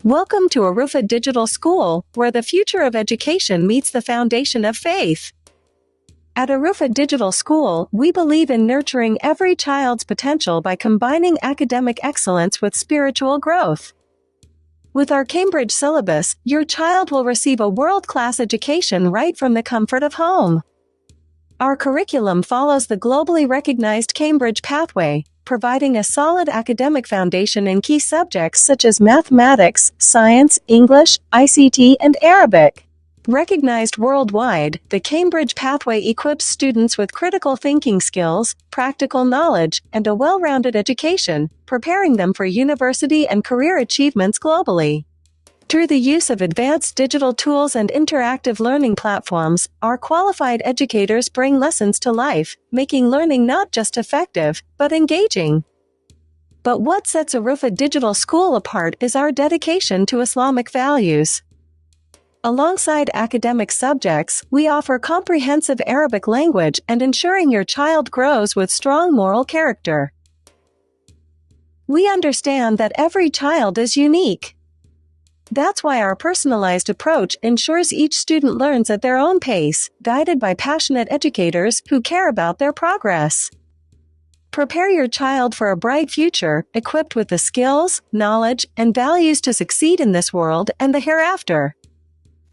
Welcome to Arafah Digital School, where the future of education meets the foundation of faith. At Arafah Digital School, we believe in nurturing every child's potential by combining academic excellence with spiritual growth. With our Cambridge syllabus, your child will receive a world-class education right from the comfort of home. Our curriculum follows the globally recognized Cambridge pathway, providing a solid academic foundation in key subjects such as mathematics, science, English, ICT, and Arabic. Recognized worldwide, the Cambridge pathway equips students with critical thinking skills, practical knowledge, and a well-rounded education, preparing them for university and career achievements globally. Through the use of advanced digital tools and interactive learning platforms, our qualified educators bring lessons to life, making learning not just effective, but engaging. But what sets Arafah Digital School apart is our dedication to Islamic values. Alongside academic subjects, we offer comprehensive Arabic language and ensuring your child grows with strong moral character. We understand that every child is unique. That's why our personalized approach ensures each student learns at their own pace, guided by passionate educators who care about their progress. Prepare your child for a bright future, equipped with the skills, knowledge, and values to succeed in this world and the hereafter.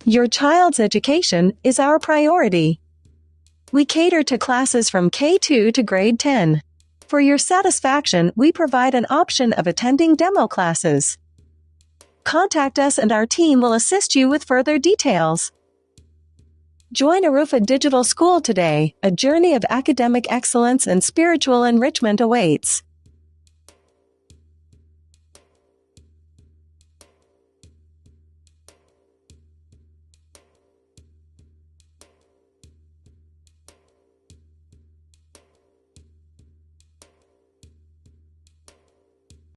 Your child's education is our priority. We cater to classes from K2 to grade 10. For your satisfaction, we provide an option of attending demo classes. Contact us and our team will assist you with further details. Join Arafah Digital School today. A journey of academic excellence and spiritual enrichment awaits.